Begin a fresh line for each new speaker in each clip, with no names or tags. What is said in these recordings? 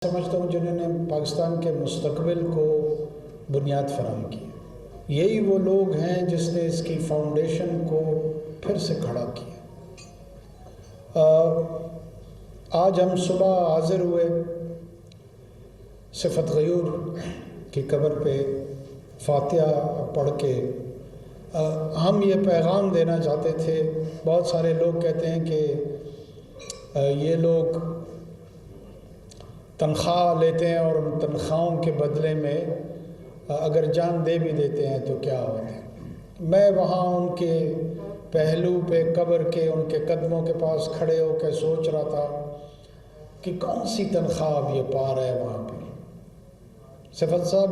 سمجھتا ہوں جنہوں نے پاکستان کے مستقبل کو بنیاد فراہم کی، یہی وہ لوگ ہیں جس نے اس کی فاؤنڈیشن کو پھر سے کھڑا کیا۔ آج ہم صبح حاضر ہوئے صفت غیور کی قبر پہ فاتحہ پڑھ کے ہم یہ پیغام دینا چاہتے تھے۔ بہت سارے لوگ کہتے ہیں کہ یہ لوگ تنخواہ لیتے ہیں اور ان تنخواہوں کے بدلے میں اگر جان دے بھی دیتے ہیں تو کیا ہوتا ہے۔ میں وہاں ان کے پہلو پہ قبر کے ان کے قدموں کے پاس کھڑے ہو کے سوچ رہا تھا کہ کون سی تنخواہ اب یہ پا رہا ہے وہاں پہ۔ صفت صاحب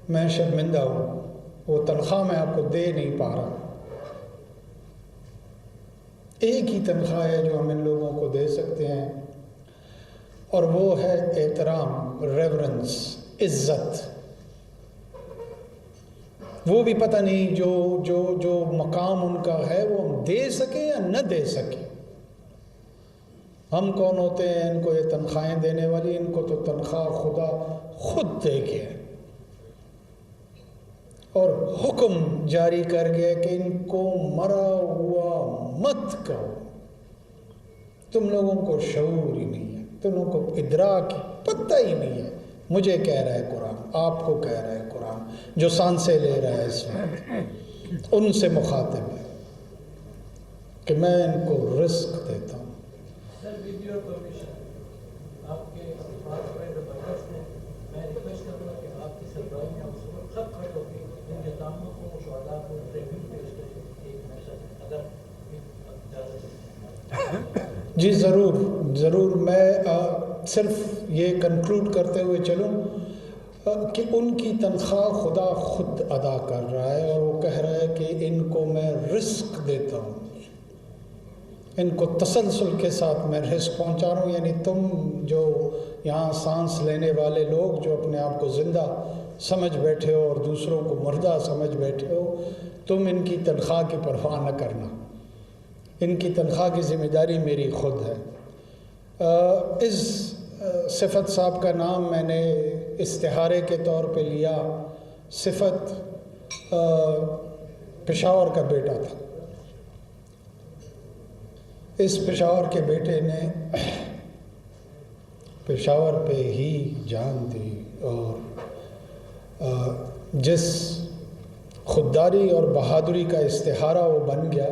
میں شرمندہ ہوں، وہ تنخواہ میں آپ کو دے نہیں پا رہا۔ ایک ہی تنخواہ ہے جو ہم ان لوگوں کو دے سکتے ہیں، اور وہ ہے احترام، ریورنس، عزت۔ وہ بھی پتہ نہیں جو مقام ان کا ہے وہ ہم دے سکیں یا نہ دے سکیں۔ ہم کون ہوتے ہیں ان کو یہ تنخواہیں دینے والی؟ ان کو تو تنخواہ خدا خود دے گیا اور حکم جاری کر گیا کہ ان کو مرا ہوا مت کہو۔ تم لوگوں کو شعور ہی نہیں ہے، تم لوگوں کو ادراک پتہ ہی نہیں ہے۔ مجھے کہہ رہا ہے قرآن، آپ کو کہہ رہا ہے قرآن، جو سانسیں لے رہا ہے اس وقت، ان سے مخاطب ہے کہ میں ان کو رزق دیتا ہوں۔ جی ضرور، میں صرف یہ کنکلوڈ کرتے ہوئے چلوں کہ ان کی تنخواہ خدا خود ادا کر رہا ہے، اور وہ کہہ رہا ہے کہ ان کو میں رزق دیتا ہوں، ان کو تسلسل کے ساتھ میں رزق پہنچا رہا ہوں۔ یعنی تم جو یہاں سانس لینے والے لوگ جو اپنے آپ کو زندہ سمجھ بیٹھے ہو اور دوسروں کو مردہ سمجھ بیٹھے ہو، تم ان کی تنخواہ کی پرواہ نہ کرنا، ان کی تنخواہ کی ذمہ داری میری خود ہے۔ اس صفت صاحب کا نام میں نے استعارے کے طور پہ لیا۔ صفت پشاور کا بیٹا تھا۔ اس پشاور کے بیٹے نے پشاور پہ ہی جان دی، اور جس خودداری اور بہادری کا استعارہ وہ بن گیا،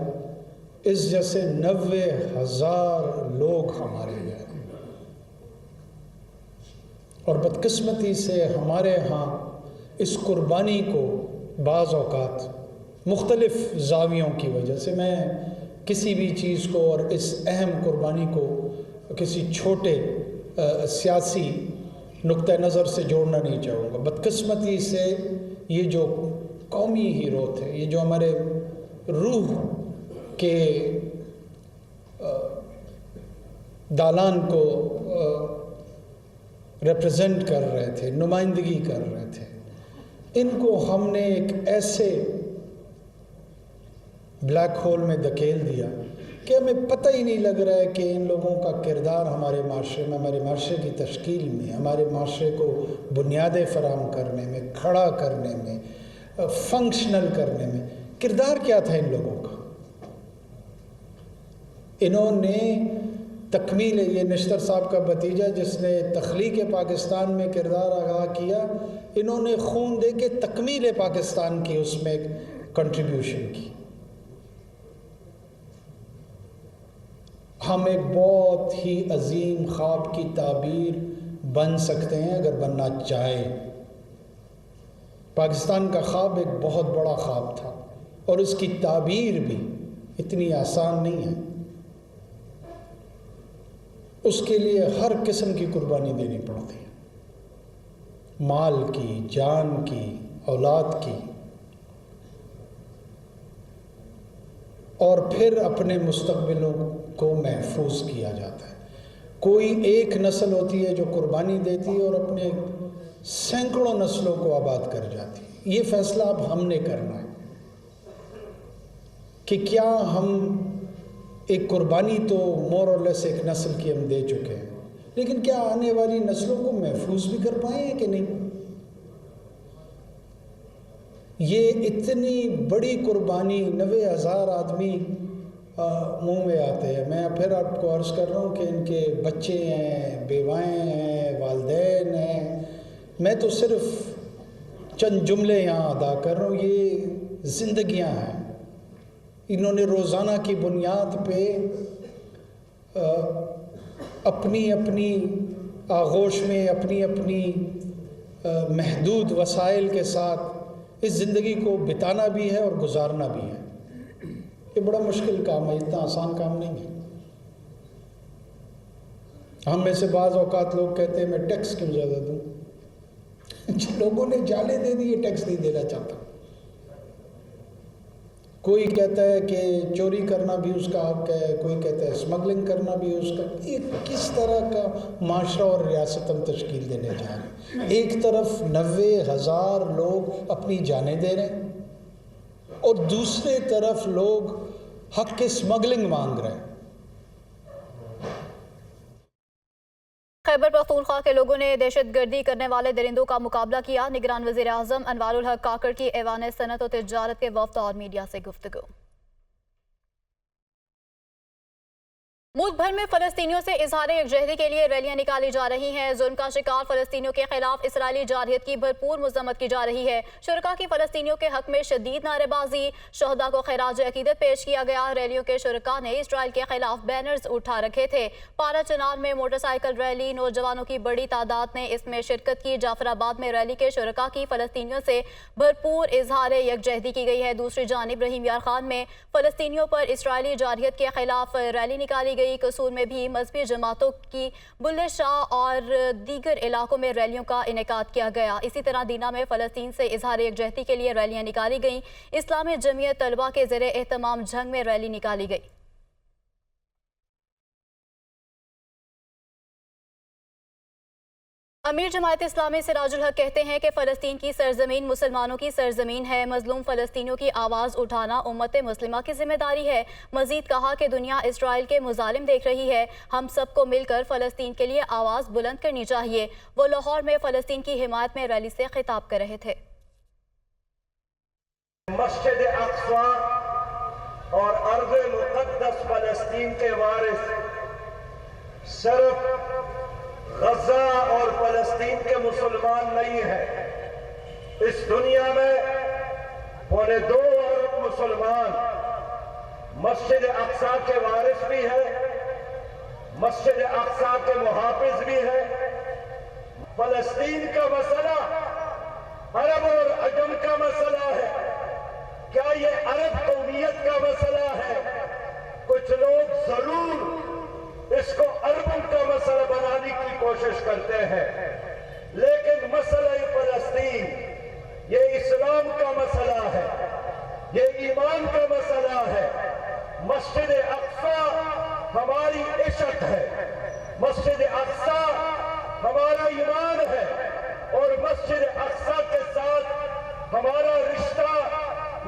اس جیسے 90,000 لوگ ہمارے ہیں، اور بدقسمتی سے ہمارے ہاں اس قربانی کو بعض اوقات مختلف زاویوں کی وجہ سے، میں کسی بھی چیز کو اور اس اہم قربانی کو کسی چھوٹے سیاسی نقطہ نظر سے جوڑنا نہیں چاہوں گا۔ بدقسمتی سے یہ جو قومی ہیرو تھے، یہ جو ہمارے روح کے دالان کو ریپرزینٹ کر رہے تھے، نمائندگی کر رہے تھے، ان کو ہم نے ایک ایسے بلیک ہول میں دھکیل دیا کہ ہمیں پتہ ہی نہیں لگ رہا ہے کہ ان لوگوں کا کردار ہمارے معاشرے میں، ہمارے معاشرے کی تشکیل میں، ہمارے معاشرے کو بنیادیں فراہم کرنے میں، کھڑا کرنے میں، فنکشنل کرنے میں کردار کیا تھا ان لوگوں کا۔ انہوں نے تکمیل، یہ نشتر صاحب کا بھتیجا جس نے تخلیق پاکستان میں کردار ادا کیا، انہوں نے خون دے کے تکمیل پاکستان کی اس میں کنٹریبیوشن کی۔ ہم ایک بہت ہی عظیم خواب کی تعبیر بن سکتے ہیں اگر بننا چاہے۔ پاکستان کا خواب ایک بہت بڑا خواب تھا، اور اس کی تعبیر بھی اتنی آسان نہیں ہے۔ اس کے لیے ہر قسم کی قربانی دینی پڑتی ہے، مال کی، جان کی، اولاد کی، اور پھر اپنے مستقبلوں کو محفوظ کیا جاتا ہے۔ کوئی ایک نسل ہوتی ہے جو قربانی دیتی ہے اور اپنے سینکڑوں نسلوں کو آباد کر جاتی ہے۔ یہ فیصلہ اب ہم نے کرنا ہے کہ کیا ہم ایک قربانی تو مور اور لیس ایک نسل کی ہم دے چکے ہیں، لیکن کیا آنے والی نسلوں کو محفوظ بھی کر پائیں کہ نہیں؟ یہ اتنی بڑی قربانی 90,000 آدمی منہ میں آتے ہیں. میں پھر آپ کو عرض کر رہا ہوں کہ ان کے بچے ہیں، بیوائیں ہیں، والدین ہیں. میں تو صرف چند جملے یہاں ادا کر رہا ہوں. یہ زندگیاں ہیں. انہوں نے روزانہ کی بنیاد پہ اپنی اپنی آغوش میں اپنی اپنی محدود وسائل کے ساتھ اس زندگی کو بتانا بھی ہے اور گزارنا بھی ہے. یہ بڑا مشکل کام ہے، اتنا آسان کام نہیں ہے. ہم میں سے بعض اوقات لوگ کہتے ہیں میں ٹیکس کیوں زیادہ دوں؟ لوگوں نے جالے دے دی، یہ ٹیکس نہیں دینا چاہتا. کوئی کہتا ہے کہ چوری کرنا بھی اس کا حق ہے، کوئی کہتا ہے اسمگلنگ کرنا بھی اس کا. یہ کس طرح کا معاشرہ اور ریاست ہم تشکیل دینے جا رہے ہیں؟ ایک طرف 90,000 لوگ اپنی جانیں دے رہے ہیں اور دوسرے طرف لوگ حق کی اسمگلنگ مانگ رہے ہیں.
خیبر پختونخوا کے لوگوں نے دہشت گردی کرنے والے درندوں کا مقابلہ کیا. نگران وزیر اعظم انوار الحق کاکڑ کی ایوان صنعت و تجارت کے وفد اور میڈیا سے گفتگو. ملک بھر میں فلسطینیوں سے اظہار یکجہتی کے لیے ریلیاں نکالی جا رہی ہیں. ظلم کا شکار فلسطینیوں کے خلاف اسرائیلی جارحیت کی بھرپور مذمت کی جا رہی ہے. شرکاء کی فلسطینیوں کے حق میں شدید نعرے بازی، شہداء کو خراج عقیدت پیش کیا گیا. ریلیوں کے شرکاء نے اسرائیل کے خلاف بینرز اٹھا رکھے تھے. پارا چنار میں موٹر سائیکل ریلی، نوجوانوں کی بڑی تعداد نے اس میں شرکت کی. جعفر آباد میں ریلی کے شرکاء کی فلسطینیوں سے بھرپور اظہار یکجہتی کی گئی ہے. دوسری جانب رحیم یار خان میں فلسطینیوں پر اسرائیلی جارحیت کے خلاف ریلی نکالی گئی. قصور میں بھی مذہبی جماعتوں کی بلے شاہ اور دیگر علاقوں میں ریلیوں کا انعقاد کیا گیا. اسی طرح دینا میں فلسطین سے اظہار یکجہتی کے لیے ریلیاں نکالی گئیں. اسلامی جمعیت طلبہ کے زیر اہتمام جھنگ میں ریلی نکالی گئی. امیر جماعت اسلامی سراج الحق کہتے ہیں کہ فلسطین کی سرزمین مسلمانوں کی سرزمین ہے. مظلوم فلسطینیوں کی آواز اٹھانا امت مسلمہ کی ذمہ داری ہے. مزید کہا کہ دنیا اسرائیل کے مظالم دیکھ رہی ہے. ہم سب کو مل کر فلسطین کے لیے آواز بلند کرنی چاہیے. وہ لاہور میں فلسطین کی حمایت میں ریلی سے خطاب کر رہے تھے.
مسجد اقصی اور ارض مقدس فلسطین کے وارث صرف غزہ اور فلسطین کے مسلمان نہیں ہیں. اس دنیا میں 2.25 ارب مسلمان مسجد اقصی کے وارث بھی ہیں، مسجد اقصی کے محافظ بھی ہیں. فلسطین کا مسئلہ عرب اور عجم کا مسئلہ ہے. کیا یہ عرب قومیت کا مسئلہ ہے؟ کچھ لوگ ضرور اس کو عربوں کا مسئلہ بنانے کی کوشش کرتے ہیں، لیکن مسئلہ فلسطین یہ اسلام کا مسئلہ ہے، یہ ایمان کا مسئلہ ہے. مسجد اقصی ہماری عشق ہے، مسجد اقصی ہمارا ایمان ہے، اور مسجد اقصی کے ساتھ ہمارا رشتہ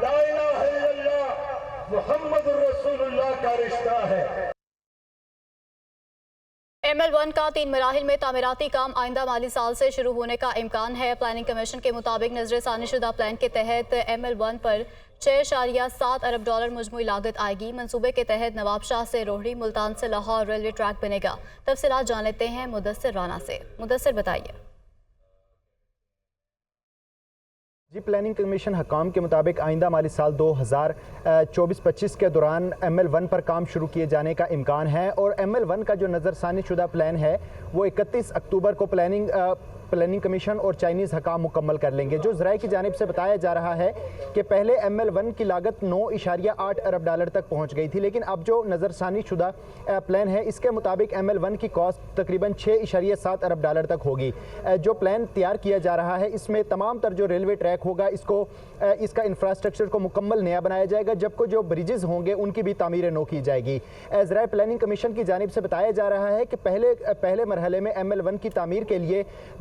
لا الہ الا اللہ محمد الرسول اللہ کا رشتہ ہے.
ML1 کا 3 مراحل میں تعمیراتی کام آئندہ مالی سال سے شروع ہونے کا امکان ہے. پلاننگ کمیشن کے مطابق نظر ثانی شدہ پلان کے تحت ML1 پر 6.7 ارب ڈالر مجموعی لاگت آئے گی. منصوبے کے تحت نواب شاہ سے روہڑی، ملتان سے لاہور ریلوے ٹریک بنے گا. تفصیلات جان لیتے ہیں مدثر رانا سے. مدثر بتائیے.
جی، پلاننگ کمیشن حکام کے مطابق آئندہ مالی سال 2024-25 کے دوران ML1 پر کام شروع کیے جانے کا امکان ہے، اور ML1 کا جو نظر ثانی شدہ پلان ہے وہ 31 اکتوبر کو پلاننگ کمیشن اور چائنیز حکام مکمل کر لیں گے. جو ذرائع کی جانب سے بتایا جا رہا ہے کہ پہلے ML1 کی لاگت 9.8 ارب ڈالر تک پہنچ گئی تھی، لیکن اب جو نظر ثانی شدہ پلان ہے اس کے مطابق ML1 کی کاسٹ تقریباً 6.7 ارب ڈالر تک ہوگی. جو پلان تیار کیا جا رہا ہے اس میں تمام تر جو ریلوے ٹریک ہوگا اس کا انفراسٹرکچر کو مکمل نیا بنایا جائے گا، جبکہ جو بریجز ہوں گے ان کی بھی تعمیر نو کی جائے گی. ذرائع پلاننگ کمیشن کی جانب سے بتایا جا رہا ہے کہ پہلے مرحلے میں ML1 کی تعمیر کے لیے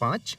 5,